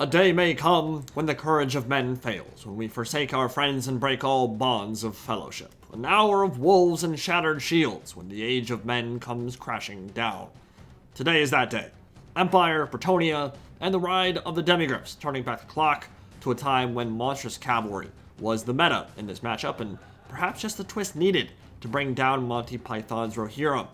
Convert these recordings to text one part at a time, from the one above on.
A day may come when the courage of men fails, when we forsake our friends and break all bonds of fellowship. An hour of wolves and shattered shields, when the age of men comes crashing down. Today is that day. Empire, Bretonnia, and the ride of the Demigryphs, turning back the clock to a time when monstrous cavalry was the meta in this matchup, and perhaps just the twist needed to bring down Monty Python's Rohirrim.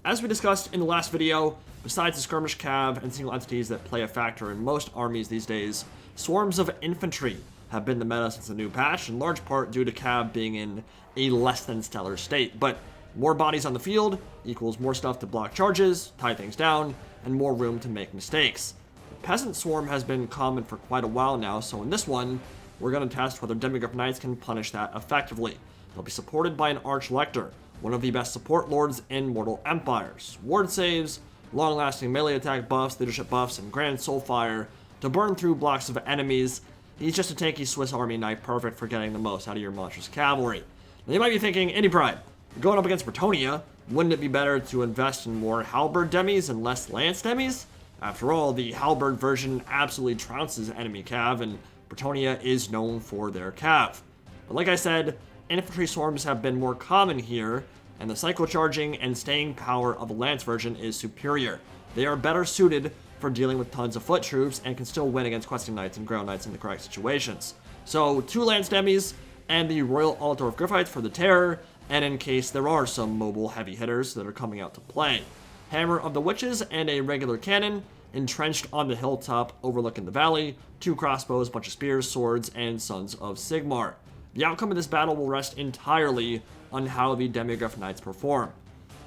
As we discussed in the last video, besides the skirmish cav and single entities that play a factor in most armies these days, swarms of infantry have been the meta since the new patch, in large part due to cav being in a less than stellar state. But more bodies on the field equals more stuff to block charges, tie things down, and more room to make mistakes. The peasant swarm has been common for quite a while now, so in this one, we're going to test whether Demigryph Knights can punish that effectively. They'll be supported by an Arch Lector, one of the best support lords in Mortal Empires. Ward saves, long-lasting melee attack buffs, leadership buffs, and grand soulfire to burn through blocks of enemies. He's just a tanky Swiss Army knight, perfect for getting the most out of your monstrous cavalry. Now you might be thinking, Indie Pride, you're going up against Bretonnia, wouldn't it be better to invest in more halberd demis and less lance demis? After all, the halberd version absolutely trounces enemy cav, and Bretonnia is known for their cav. But like I said, infantry swarms have been more common here, and the cycle charging and staying power of the lance version is superior. They are better suited for dealing with tons of foot troops and can still win against questing knights and ground knights in the correct situations. So 2 lance demis and the Royal Altdorf Gryphites for the terror, and in case there are some mobile heavy hitters that are coming out to play. Hammer of the Witches and a regular cannon entrenched on the hilltop overlooking the valley, 2 crossbows, bunch of spears, swords, and Sons of Sigmar. The outcome of this battle will rest entirely on how the Demigryph Knights perform.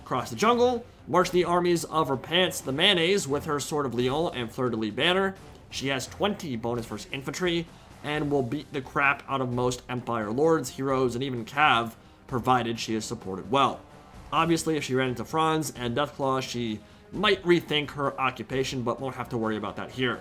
Across the jungle, march the armies of Rapance the Mayonnaise with her Sword of Lyon and Fleur-de-Lis banner. She has 20 bonus versus infantry, and will beat the crap out of most Empire lords, heroes, and even cav, provided she is supported well. Obviously, if she ran into Franz and Deathclaw, she might rethink her occupation, but won't have to worry about that here.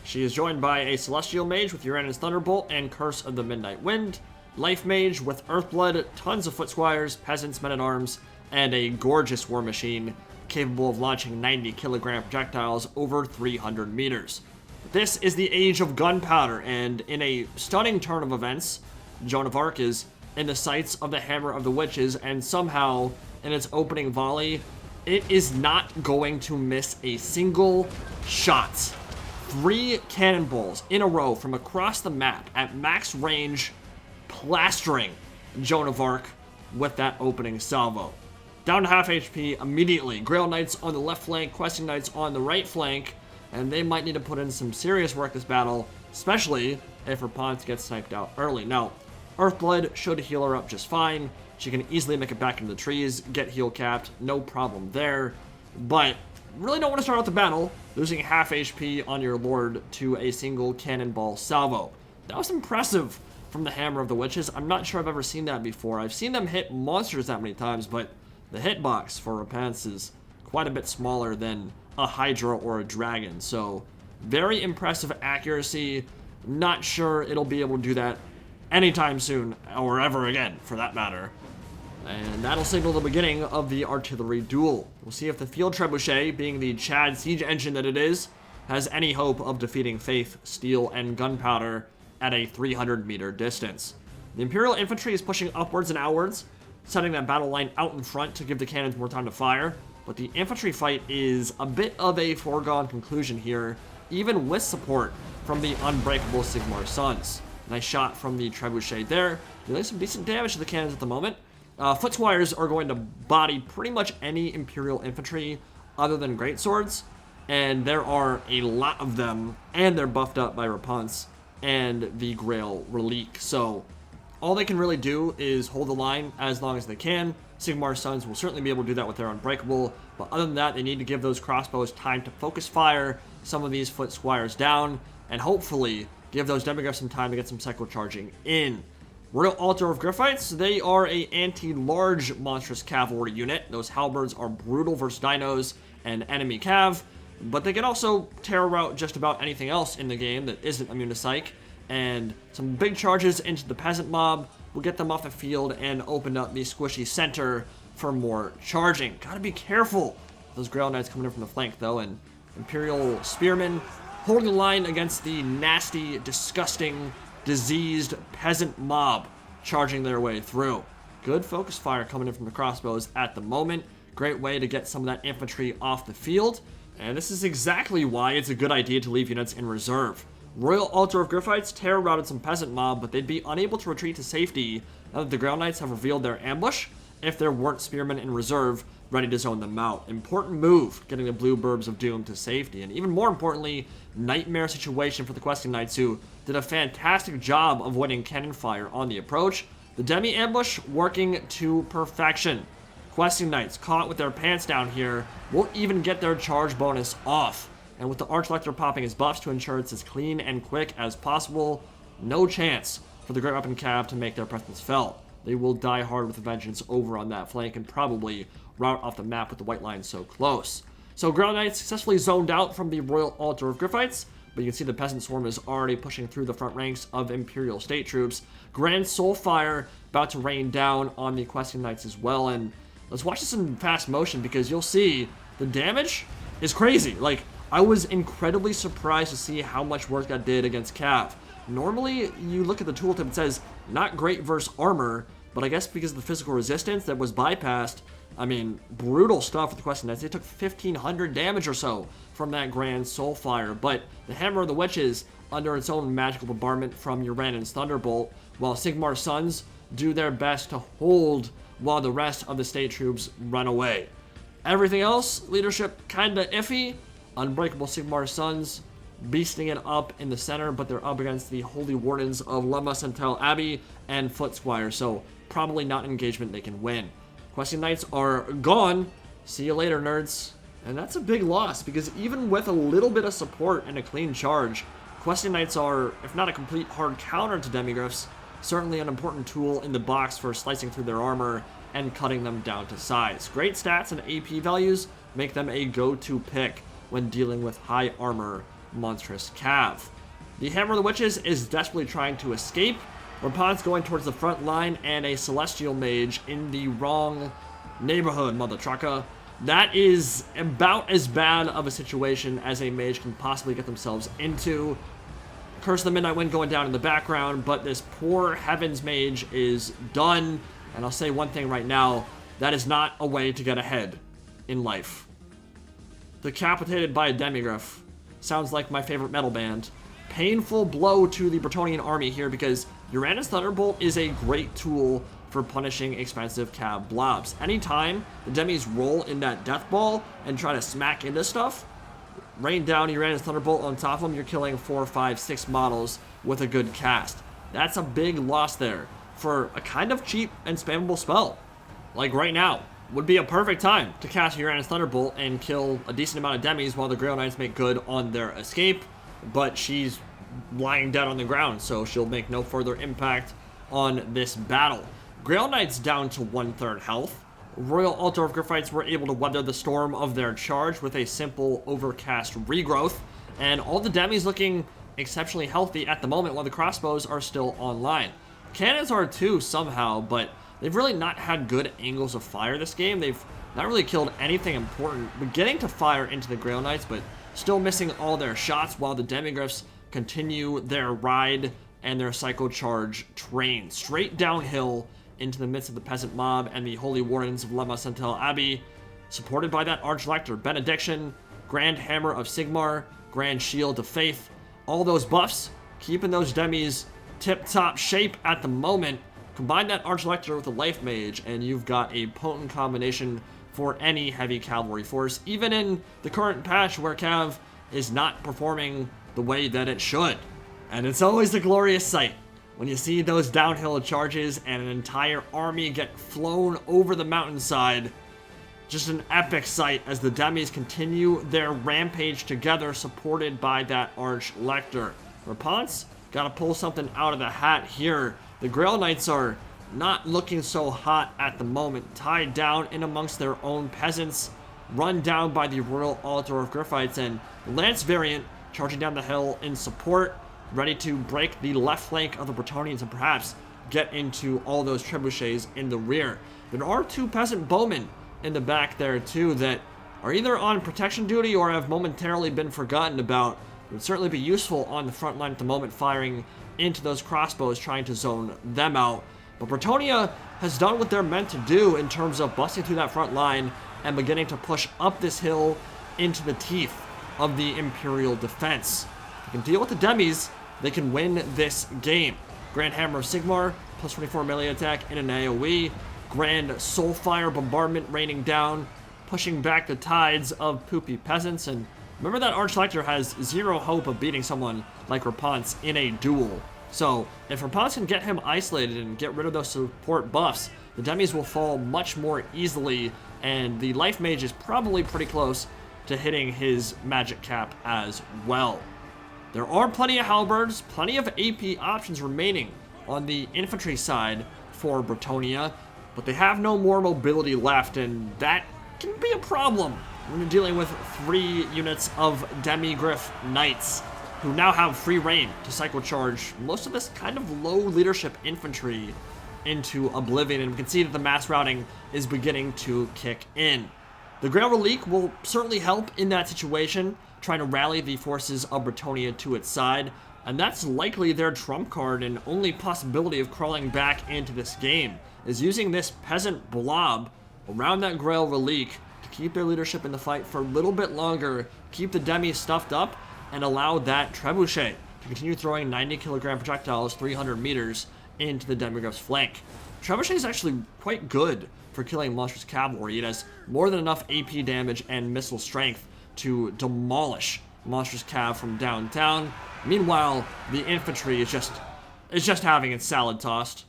She is joined by a Celestial Mage with Uranus Thunderbolt and Curse of the Midnight Wind, Life Mage with Earthblood, tons of foot squires, peasants, men-at-arms, and a gorgeous war machine capable of launching 90-kilogram projectiles over 300 meters. This is the age of gunpowder, and in a stunning turn of events, Joan of Arc is in the sights of the Hammer of the Witches, and somehow, in its opening volley, it is not going to miss a single shot. 3 cannonballs in a row from across the map at max range, plastering Joan of Arc with that opening salvo. Down to half HP immediately. Grail Knights on the left flank, Questing Knights on the right flank, and they might need to put in some serious work this battle, especially if Rapance gets sniped out early. Now, Earthblood should heal her up just fine. She can easily make it back into the trees, get heal capped, no problem there. But really don't want to start out the battle losing half HP on your lord to a single cannonball salvo. That was impressive from the Hammer of the Witches. I'm not sure I've ever seen that before. I've seen them hit monsters that many times, but the hitbox for Rapance is quite a bit smaller than a Hydra or a Dragon. So very impressive accuracy. Not sure it'll be able to do that anytime soon, or ever again, for that matter. And that'll signal the beginning of the artillery duel. We'll see if the Field Trebuchet, being the Chad siege engine that it is, has any hope of defeating Faith, Steel, and Gunpowder at a 300-meter distance. The Imperial Infantry is pushing upwards and outwards, setting that battle line out in front to give the cannons more time to fire, but the infantry fight is a bit of a foregone conclusion here, even with support from the unbreakable Sigmar Sons. Nice shot from the Trebuchet there, dealing some decent damage to the cannons at the moment. Foot Squires are going to body pretty much any Imperial Infantry other than Greatswords, and there are a lot of them, and they're buffed up by Rapance and the Grail Relique, so all they can really do is hold the line as long as they can. Sigmar Sons will certainly be able to do that with their Unbreakable, but other than that, they need to give those crossbows time to focus fire some of these Foot Squires down, and hopefully give those Demigryphs some time to get some cycle charging in. Royal Altdorf Gryphites, they are a anti-large monstrous cavalry unit. Those halberds are brutal versus dinos and enemy cav, but they can also tear out just about anything else in the game that isn't immune to psych, and some big charges into the peasant mob will get them off the field and open up the squishy center for more charging. Gotta be careful. Those Grail Knights coming in from the flank though, and Imperial Spearmen holding the line against the nasty, disgusting, diseased peasant mob charging their way through. Good focus fire coming in from the crossbows at the moment. Great way to get some of that infantry off the field. And this is exactly why it's a good idea to leave units in reserve. Royal Altdorf Gryphites terror routed some peasant mob, but they'd be unable to retreat to safety now that the Grail Knights have revealed their ambush if there weren't spearmen in reserve ready to zone them out. Important move, getting the blue burbs of doom to safety. And even more importantly, nightmare situation for the questing knights, who did a fantastic job of avoiding cannon fire on the approach. The demi ambush working to perfection. Questing knights caught with their pants down here won't even get their charge bonus off. And with the Arch Lector popping his buffs to ensure it's as clean and quick as possible, no chance for the Great Weapon Cav to make their presence felt. They will die hard with a vengeance over on that flank and probably route off the map with the white line so close. So Grail Knights successfully zoned out from the Royal Altdorf Gryphites, but you can see the Peasant Swarm is already pushing through the front ranks of Imperial State troops. Grand Soul Fire about to rain down on the Questing Knights as well, and let's watch this in fast motion because you'll see the damage is crazy. Like, I was incredibly surprised to see how much work that did against Cav. Normally, you look at the tooltip, it says, not great versus armor, but I guess because of the physical resistance that was bypassed, I mean, brutal stuff with the Questing Knights. They took 1,500 damage or so from that Grand Soul Fire, but the Hammer of the Witches, under its own magical bombardment from Uranus Thunderbolt, while Sigmar's Sons do their best to hold while the rest of the state troops run away. Everything else, leadership kinda iffy. Unbreakable Sigmar Sons beasting it up in the center, but they're up against the Holy Wardens of Lemma Centel Abbey and Foot Squire, so probably not an engagement they can win. Questing Knights are gone. See you later, nerds. And that's a big loss, because even with a little bit of support and a clean charge, Questing Knights are, if not a complete hard counter to Demigryphs, certainly an important tool in the box for slicing through their armor and cutting them down to size. Great stats and AP values make them a go-to pick when dealing with high armor monstrous Cav. The Hammer of the Witches is desperately trying to escape. Rapon's going towards the front line, and a Celestial Mage in the wrong neighborhood, mother trucker. That is about as bad of a situation as a mage can possibly get themselves into. Curse of the Midnight Wind going down in the background, but this poor Heavens Mage is done. And I'll say one thing right now, that is not a way to get ahead in life. Decapitated by a Demigryph. Sounds like my favorite metal band. Painful blow to the Bretonnian army here, because Uranus Thunderbolt is a great tool for punishing expensive Cav blobs. Anytime the Demis roll in that Death Ball and try to smack into stuff, rain down Uranus Thunderbolt on top of them, you're killing 4, 5, 6 models with a good cast. That's a big loss there for a kind of cheap and spammable spell. Like right now would be a perfect time to cast Uranus Thunderbolt and kill a decent amount of Demis while the Grail Knights make good on their escape, but she's lying dead on the ground, so she'll make no further impact on this battle. Grail Knights down to 1/3 health. Royal Altdorf Gryphites were able to weather the storm of their charge with a simple overcast regrowth, and all the Demis looking exceptionally healthy at the moment while the crossbows are still online. Cannons are too somehow, but they've really not had good angles of fire this game. They've not really killed anything important, beginning to fire into the Grail Knights, but still missing all their shots while the Demigryphs continue their ride and their Psycho Charge train straight downhill into the midst of the peasant mob and the Holy Wardens of Lemma Centel Abbey, supported by that Arch Lector, Benediction, Grand Hammer of Sigmar, Grand Shield of Faith. All those buffs, keeping those Demis tip-top shape at the moment. Combine that Arch Lector with a Life Mage, and you've got a potent combination for any heavy cavalry force, even in the current patch where Cav is not performing the way that it should. And it's always a glorious sight when you see those downhill charges and an entire army get flown over the mountainside. Just an epic sight as the Demis continue their rampage together, supported by that Arch Lector. Rapon's gotta pull something out of the hat here. The Grail Knights are not looking so hot at the moment, tied down in amongst their own peasants, run down by the Royal Altdorf Gryphites, and the Lance variant charging down the hill in support, ready to break the left flank of the Bretonnians and perhaps get into all those trebuchets in the rear. There are 2 peasant bowmen in the back there too that are either on protection duty or have momentarily been forgotten about, It would certainly be useful on the front line at the moment, firing into those crossbows, trying to zone them out. But Bretonnia has done what they're meant to do in terms of busting through that front line and beginning to push up this hill into the teeth of the Imperial defense. If they can deal with the demis, they can win this game. Grand Hammer of Sigmar, plus 24 melee attack in an AoE. Grand Soulfire Bombardment raining down, pushing back the tides of poopy peasants. And remember that Arch Lector has zero hope of beating someone like Rapunzel in a duel. So if Rapunzel can get him isolated and get rid of those support buffs, the demis will fall much more easily, and the Life Mage is probably pretty close to hitting his magic cap as well. There are plenty of halberds, plenty of AP options remaining on the infantry side for Bretonnia, but they have no more mobility left, and that can be a problem when you're dealing with 3 units of Demigryph Knights, who now have free reign to cycle charge most of this kind of low leadership infantry into oblivion, and we can see that the mass routing is beginning to kick in. The Grail Relique will certainly help in that situation, trying to rally the forces of Bretonnia to its side, and that's likely their trump card and only possibility of crawling back into this game, is using this peasant blob around that Grail Relique to keep their leadership in the fight for a little bit longer, keep the demi stuffed up, and allow that trebuchet to continue throwing 90 kilogram projectiles 300 meters into the Demigryph's flank. Trebuchet is actually quite good for killing monstrous cavalry. It has more than enough AP damage and missile strength to demolish monstrous cav from downtown. Meanwhile, the infantry is just having its salad tossed.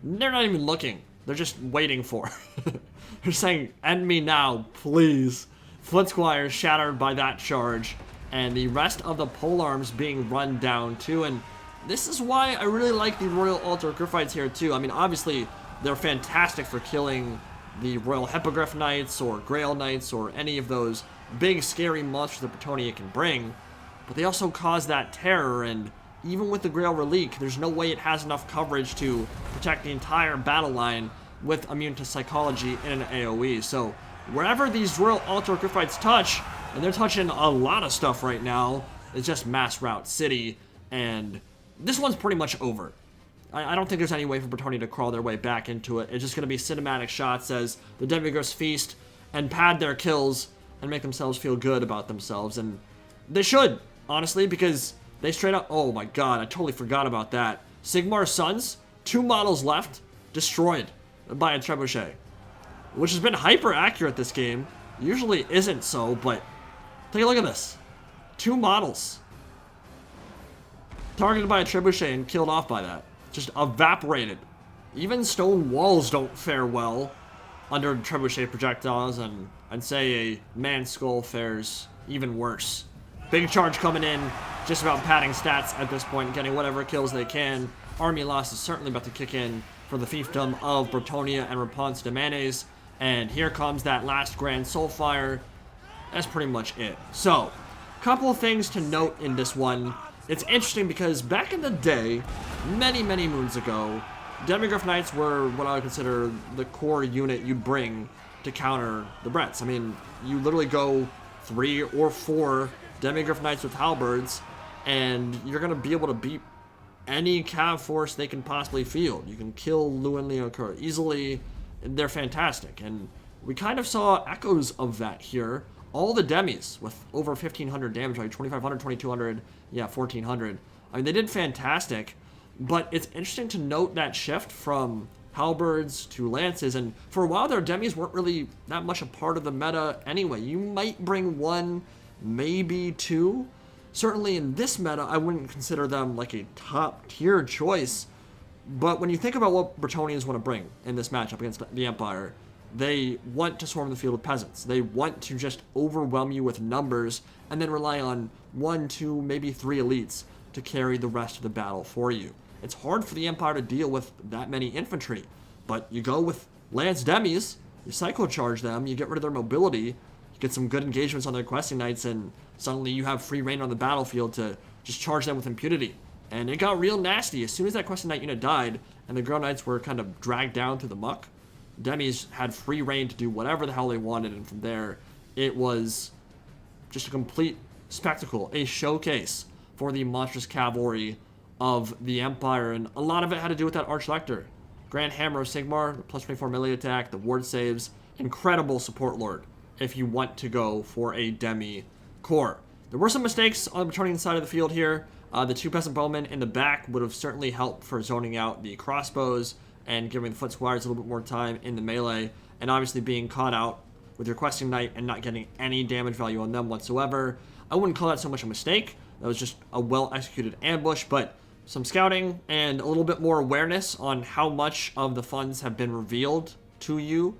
They're not even looking. They're just waiting for it. They're saying, "End me now, please." Flint Squire shattered by that charge, and the rest of the polearms being run down too. And this is why I really like the Royal Altar Gryphites here too. I mean, obviously, they're fantastic for killing the Royal Hippogriff Knights or Grail Knights or any of those big scary monsters that Bretonnia can bring, but they also cause that terror, and even with the Grail Relique, there's no way it has enough coverage to protect the entire battle line with immune to psychology in an AoE. So wherever these Royal Altar Gryphites touch, and they're touching a lot of stuff right now, it's just mass route city, and this one's pretty much over. I don't think there's any way for Bretonnia to crawl their way back into it. It's just going to be cinematic shots as the Demigryphs feast and pad their kills and make themselves feel good about themselves. And they should, honestly, because they straight up... Oh my god, I totally forgot about that. Sigmar's Sons, 2 models left, destroyed by a trebuchet, which has been hyper accurate this game. Usually isn't so, but take a look at this. 2 models targeted by a trebuchet and killed off by that. Just evaporated. Even stone walls don't fare well under trebuchet projectiles, and I'd say a man's skull fares even worse. Big charge coming in, just about padding stats at this point, getting whatever kills they can. Army loss is certainly about to kick in for the fiefdom of Bretonnia and Rapunzel de Manes, and here comes that last Grand Soulfire. That's pretty much it. So, couple of things to note in this one. It's interesting because back in the day, many moons ago, Demigryph Knights were what I would consider the core unit you'd bring to counter the Brets. I mean, you literally go 3 or 4 Demigryph Knights with halberds, and you're going to be able to beat any cav force they can possibly field. You can kill Lewin Leoncoeur easily, and they're fantastic. And we kind of saw echoes of that here. All the demis with over 1,500 damage, like 2,500, 2,200, yeah, 1,400. I mean, they did fantastic, but it's interesting to note that shift from halberds to lances, and for a while their demis weren't really that much a part of the meta anyway. You might bring 1, maybe 2. Certainly in this meta, I wouldn't consider them like a top-tier choice, but when you think about what Bretonnians want to bring in this matchup against the Empire, they want to swarm the field with peasants. They want to just overwhelm you with numbers and then rely on 1, 2, maybe 3 elites to carry the rest of the battle for you. It's hard for the Empire to deal with that many infantry, but you go with Lance Demis, you cycle charge them, you get rid of their mobility, you get some good engagements on their questing knights, and suddenly you have free reign on the battlefield to just charge them with impunity. And it got real nasty. As soon as that questing knight unit died and the Grail Knights were kind of dragged down through the muck, Demis had free reign to do whatever the hell they wanted, and from there, it was just a complete spectacle, a showcase for the monstrous cavalry of the Empire, and a lot of it had to do with that Arch Lector. Grand Hammer of Sigmar, the plus 24 melee attack, the ward saves, incredible support lord if you want to go for a demi core. There were some mistakes on the Bretonnian side of the field here. The 2 peasant bowmen in the back would have certainly helped for zoning out the crossbows and giving the foot squires a little bit more time in the melee, and obviously being caught out with your questing knight and not getting any damage value on them whatsoever. I wouldn't call that so much a mistake. That was just a well-executed ambush, but some scouting and a little bit more awareness on how much of the funds have been revealed to you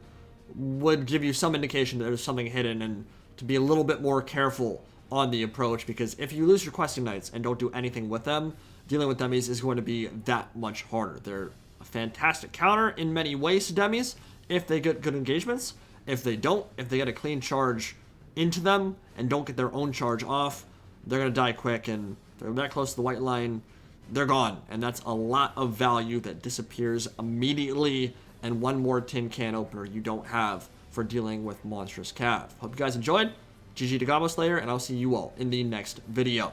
would give you some indication that there's something hidden, and to be a little bit more careful on the approach, because if you lose your questing knights and don't do anything with them, dealing with demis is going to be that much harder. They're a fantastic counter in many ways to demis if they get good engagements. If they don't, if they get a clean charge into them and don't get their own charge off, they're going to die quick, and if they're that close to the white line, they're gone. And that's a lot of value that disappears immediately, and one more tin can opener you don't have for dealing with monstrous cav. Hope you guys enjoyed. GG to Goblin Slayer, and I'll see you all in the next video.